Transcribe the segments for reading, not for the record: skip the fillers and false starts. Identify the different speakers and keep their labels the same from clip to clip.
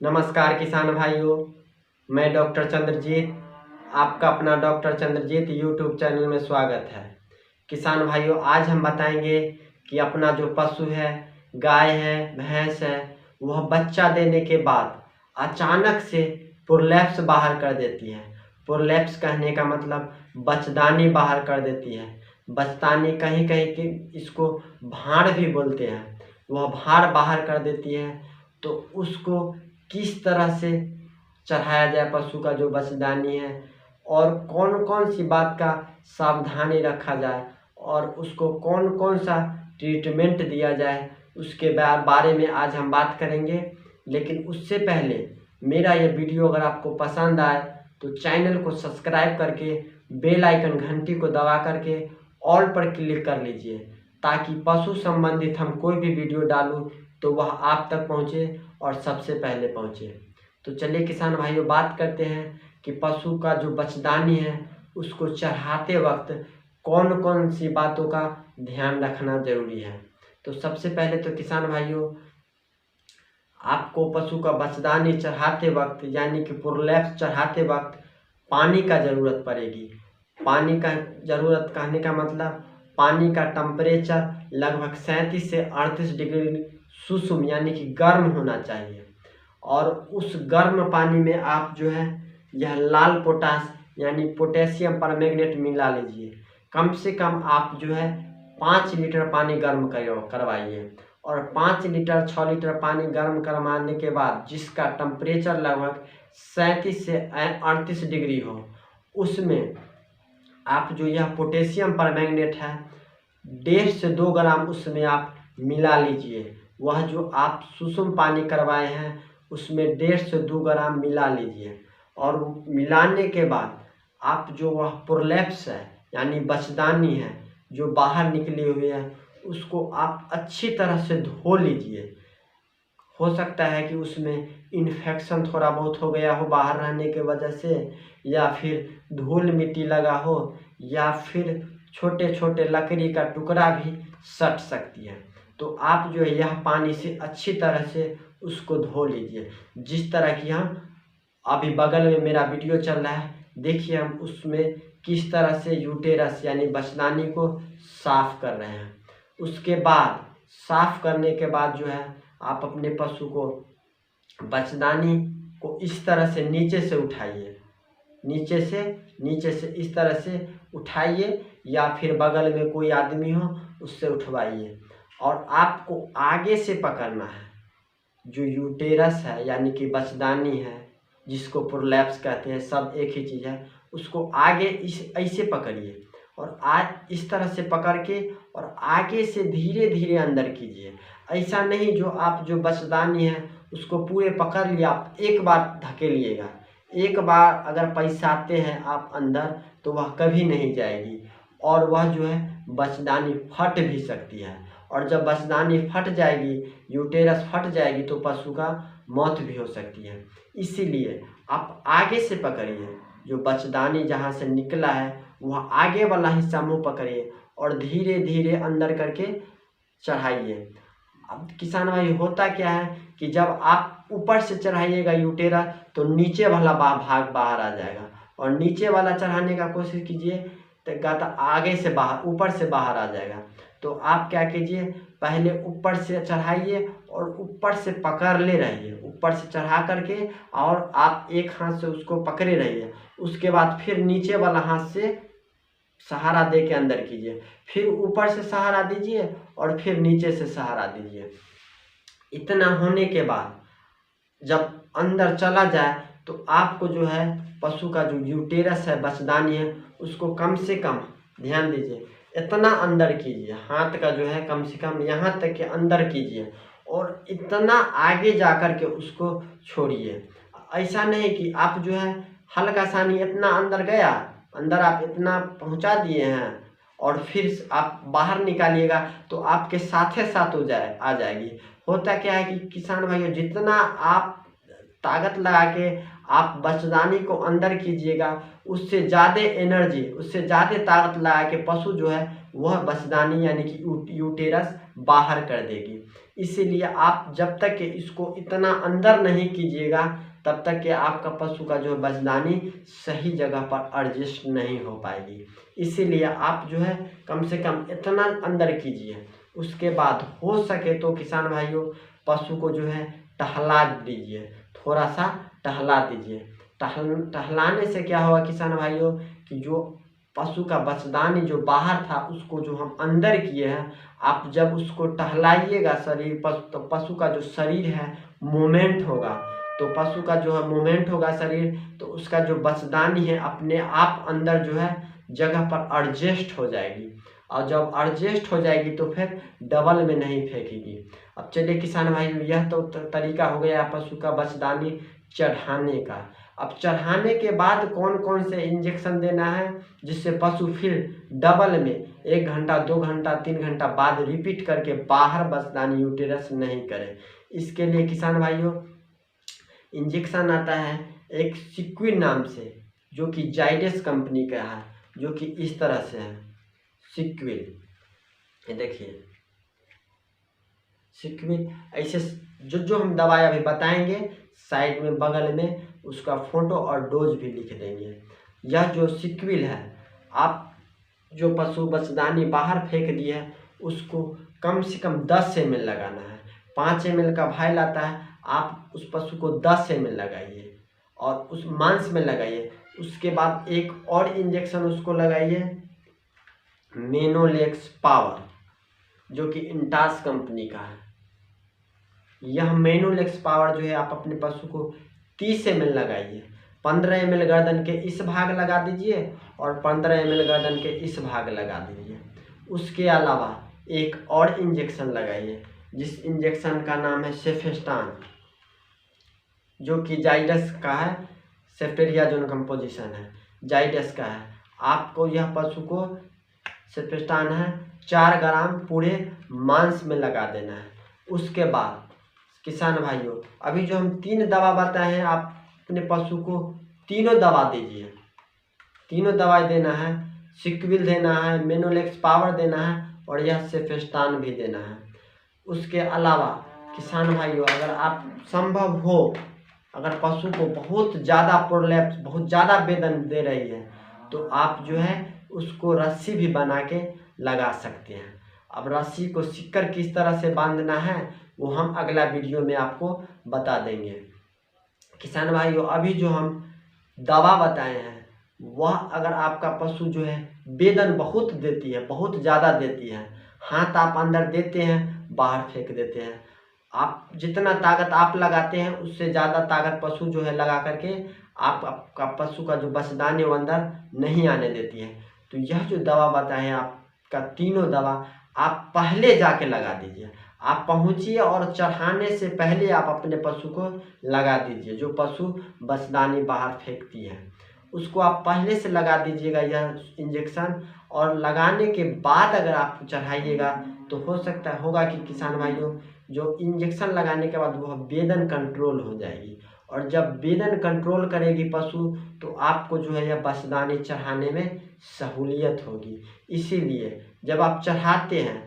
Speaker 1: नमस्कार किसान भाइयों, मैं डॉक्टर चंद्रजीत, आपका अपना डॉक्टर चंद्रजीत यूट्यूब चैनल में स्वागत है। किसान भाइयों, आज हम बताएंगे कि अपना जो पशु है, गाय है, भैंस है, वह बच्चा देने के बाद अचानक से प्रोलैप्स बाहर कर देती है। प्रोलैप्स कहने का मतलब बचदानी बाहर कर देती है। बचदानी कहीं कहीं के इसको भाड़ भी बोलते हैं। वह भाड़ बाहर कर देती है, तो उसको किस तरह से चढ़ाया जाए पशु का जो बछदानी है, और कौन कौन सी बात का सावधानी रखा जाए और उसको कौन कौन सा ट्रीटमेंट दिया जाए, उसके बारे में आज हम बात करेंगे। लेकिन उससे पहले मेरा ये वीडियो अगर आपको पसंद आए तो चैनल को सब्सक्राइब करके बेल आइकन घंटी को दबा करके ऑल पर क्लिक कर लीजिए, ताकि पशु संबंधित हम कोई भी वीडियो डालूं तो वह आप तक पहुंचे और सबसे पहले पहुंचे। तो चलिए किसान भाइयों, बात करते हैं कि पशु का जो बछदानी है उसको चढ़ाते वक्त कौन कौन सी बातों का ध्यान रखना जरूरी है। तो सबसे पहले तो किसान भाइयों, आपको पशु का बछदानी चढ़ाते वक्त यानी कि प्रोलैप्स चढ़ाते वक्त पानी का ज़रूरत पड़ेगी। पानी का ज़रूरत कहने का मतलब पानी का टेम्परेचर लगभग 37 से 38 डिग्री सुषुम यानी कि गर्म होना चाहिए। और उस गर्म पानी में आप जो है यह लाल पोटास यानी पोटेशियम परमैंगनेट मिला लीजिए। कम से कम आप जो है 5 लीटर पानी गर्म करवाइए, और 5 लीटर 6 लीटर पानी गर्म करवाने के बाद जिसका टेम्परेचर लगभग 37 से 38 डिग्री हो, उसमें आप जो यह पोटेशियम परमैंगनेट है 1.5 से 2 ग्राम उसमें आप मिला लीजिए। वह जो आप सुषुम पानी करवाए हैं उसमें 1.5 से 2 ग्राम मिला लीजिए, और मिलाने के बाद आप जो वह प्रोलैप्स है यानी बछदानी है जो बाहर निकली हुई है उसको आप अच्छी तरह से धो लीजिए। हो सकता है कि उसमें इन्फेक्शन थोड़ा बहुत हो गया हो बाहर रहने की वजह से, या फिर धूल मिट्टी लगा हो, या फिर छोटे छोटे लकड़ी का टुकड़ा भी सट सकती है। तो आप जो है यह पानी से अच्छी तरह से उसको धो लीजिए। जिस तरह की हम अभी बगल में मेरा वीडियो चल रहा है, देखिए हम उसमें किस तरह से यूटेरस यानी बछदानी को साफ कर रहे हैं। उसके बाद साफ करने के बाद जो है आप अपने पशु को बछदानी को इस तरह से नीचे से उठाइए, नीचे से इस तरह से उठाइए, या फिर बगल में कोई आदमी हो उससे उठवाइए। और आपको आगे से पकड़ना है। जो यूटेरस है यानी कि बछदानी है, जिसको प्रोलैप्स कहते हैं, सब एक ही चीज़ है। उसको आगे इस ऐसे पकड़िए, और आज इस तरह से पकड़ के और आगे से धीरे धीरे अंदर कीजिए। ऐसा नहीं जो आप जो बछदानी है उसको पूरे पकड़ लिया, आप एक बार धकेलिएगा। एक बार अगर पैसाते हैं आप अंदर तो वह कभी नहीं जाएगी, और वह जो है बछदानी फट भी सकती है। और जब बछदानी फट जाएगी, यूटेरस फट जाएगी, तो पशु का मौत भी हो सकती है। इसीलिए आप आगे से पकड़िए, जो बछदानी जहाँ से निकला है वह आगे वाला हिस्सा मुँह पकड़िए और धीरे धीरे अंदर करके चढ़ाइए। अब किसान भाई, होता क्या है कि जब आप ऊपर से चढ़ाइएगा यूटेरस तो नीचे वाला भाग बाहर आ जाएगा, और नीचे वाला चढ़ाने का कोशिश कीजिए तो आगे से बाहर, ऊपर से बाहर आ जाएगा। तो आप क्या कीजिए, पहले ऊपर से चढ़ाइए और ऊपर से पकड़ ले रहिए, ऊपर से चढ़ा करके, और आप एक हाथ से उसको पकड़े रहिए। उसके बाद फिर नीचे वाला हाथ से सहारा दे के अंदर कीजिए, फिर ऊपर से सहारा दीजिए और फिर नीचे से सहारा दीजिए। इतना होने के बाद जब अंदर चला जाए तो आपको जो है पशु का जो यूटेरस है, बछदानी है, उसको कम से कम, ध्यान दीजिए, इतना अंदर कीजिए, हाथ का जो है कम से कम यहाँ तक के अंदर कीजिए, और इतना आगे जा कर के उसको छोड़िए। ऐसा नहीं कि आप जो है हल्का सा नहीं, इतना अंदर गया, अंदर आप इतना पहुंचा दिए हैं और फिर आप बाहर निकालिएगा तो आपके साथे साथ आ जाएगी। होता क्या है कि किसान भाइयों, जितना आप ताकत लगा के आप बछदानी को अंदर कीजिएगा, उससे ज़्यादा एनर्जी, उससे ज़्यादा ताकत लगा के पशु जो है वह बछदानी यानी कि यूटेरस बाहर कर देगी। इसीलिए आप जब तक कि इसको इतना अंदर नहीं कीजिएगा तब तक कि आपका पशु का जो बचदानी सही जगह पर एडजस्ट नहीं हो पाएगी। इसीलिए आप जो है कम से कम इतना अंदर कीजिए। उसके बाद हो सके तो किसान भाइयों पशु को जो है टहला दीजिए, थोड़ा सा टहला दीजिए। टहलाने से क्या होगा किसान भाइयों कि जो पशु का बचदानी जो बाहर था उसको जो हम अंदर किए हैं, आप जब उसको टहलाइएगा शरीर तो पशु का जो शरीर है मूवमेंट होगा। तो पशु का जो है मूवमेंट होगा शरीर, तो उसका जो बचदानी है अपने आप अंदर जो है जगह पर एडजस्ट हो जाएगी। और जब एडजस्ट हो जाएगी तो फिर डबल में नहीं फेंकेगी। अब चलिए किसान भाई यह तो तरीका हो गया पशु का बचदानी चढ़ाने का। अब चढ़ाने के बाद कौन कौन से इंजेक्शन देना है जिससे पशु फिर डबल में 1 घंटा 2 घंटा 3 घंटा बाद रिपीट करके बाहर बचदानी यूटेरस नहीं करे। इसके लिए किसान भाइयों इंजेक्शन आता है एक सिक्विन नाम से, जो कि जाइडस कंपनी का है, जो कि इस तरह से है सिक्विन। ये देखिए सिक्विन ऐसे जो हम दवाई अभी बताएंगे साइड में बगल में उसका फोटो और डोज भी लिख देंगे। यह जो सिक्विन है आप जो पशु बचदानी बाहर फेंक दिए है उसको कम से कम 10 ml लगाना है। 5 ml का भाइल आता है, आप उस पशु को 10 ml लगाइए और उस मांस में लगाइए। उसके बाद एक और इंजेक्शन उसको लगाइए मेनोलेक्स पावर, जो कि इंटास कंपनी का है। यह मेनोलेक्स पावर जो है आप अपने पशु को 30 ml लगाइए। 15 ml गर्दन के इस भाग लगा दीजिए और 15 ml गर्दन के इस भाग लगा दीजिए। उसके अलावा एक और इंजेक्शन लगाइए जिस इंजेक्शन का नाम है सेफेस्टान, जो कि जाइडस का है, सेफेरियाजोन कंपोजिशन है, जाइडस का है। आपको यह पशु को सेफेस्टान है 4 ग्राम पूरे मांस में लगा देना है। उसके बाद किसान भाइयों अभी जो हम 3 दवा बताए हैं आप अपने पशु को तीनों दवा दीजिए। तीनों दवाई देना है, सिक्विन देना है, मेनोलेक्स पावर देना है और यह सेफेस्टान भी देना है। उसके अलावा किसान भाइयों अगर आप संभव हो, अगर पशु को बहुत ज़्यादा प्रोलैप्स बहुत ज़्यादा वेदन दे रही है तो आप जो है उसको रस्सी भी बना के लगा सकते हैं। अब रस्सी को सिक्कर किस तरह से बांधना है वो हम अगला वीडियो में आपको बता देंगे। किसान भाइयों अभी जो हम दवा बताए हैं वह अगर आपका पशु जो है वेदन बहुत देती है, बहुत ज़्यादा देती है, हाथ आप अंदर देते हैं बाहर फेंक देते हैं, आप जितना ताकत आप लगाते हैं उससे ज़्यादा ताकत पशु जो है लगा करके आपका पशु का जो बचदानी वो अंदर नहीं आने देती है। तो यह जो दवा बताए हैं आपका तीनों दवा आप पहले जाके लगा दीजिए। आप पहुँचिए और चढ़ाने से पहले आप अपने पशु को लगा दीजिए। जो पशु बचदानी बाहर फेंकती है उसको आप पहले से लगा दीजिएगा यह इंजेक्शन, और लगाने के बाद अगर आप चढ़ाइएगा तो हो सकता होगा कि किसान भाइयों जो इंजेक्शन लगाने के बाद वह वेदन कंट्रोल हो जाएगी, और जब वेदन कंट्रोल करेगी पशु तो आपको जो है यह बचदानी चढ़ाने में सहूलियत होगी। इसीलिए जब आप चढ़ाते हैं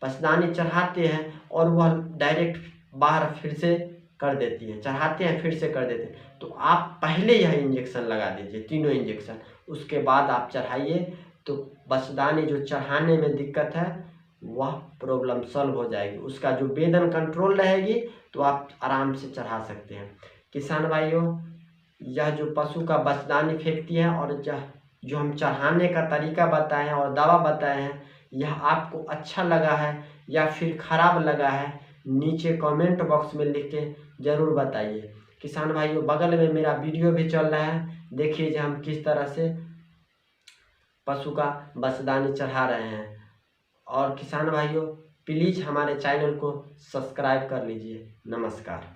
Speaker 1: बचदानी चढ़ाते हैं और वह डायरेक्ट बाहर फिर से कर देती है, चढ़ाते हैं फिर से कर देते हैं, तो आप पहले यह इंजेक्शन लगा दीजिए तीनों इंजेक्शन, उसके बाद आप चढ़ाइए। तो बचदानी जो चढ़ाने में दिक्कत है वह प्रॉब्लम सॉल्व हो जाएगी। उसका जो वेदन कंट्रोल रहेगी तो आप आराम से चढ़ा सकते हैं। किसान भाइयों यह जो पशु का बचदानी फेंकती है और जो हम चढ़ाने का तरीका बताए हैं और दवा बताए हैं, यह आपको अच्छा लगा है या फिर ख़राब लगा है नीचे कमेंट बॉक्स में लिख के ज़रूर बताइए। किसान भाइयों बगल में मेरा वीडियो भी चल रहा है, देखिए जो हम किस तरह से पशु का बचदानी चढ़ा रहे हैं। और किसान भाइयों प्लीज़ हमारे चैनल को सब्सक्राइब कर लीजिए। नमस्कार।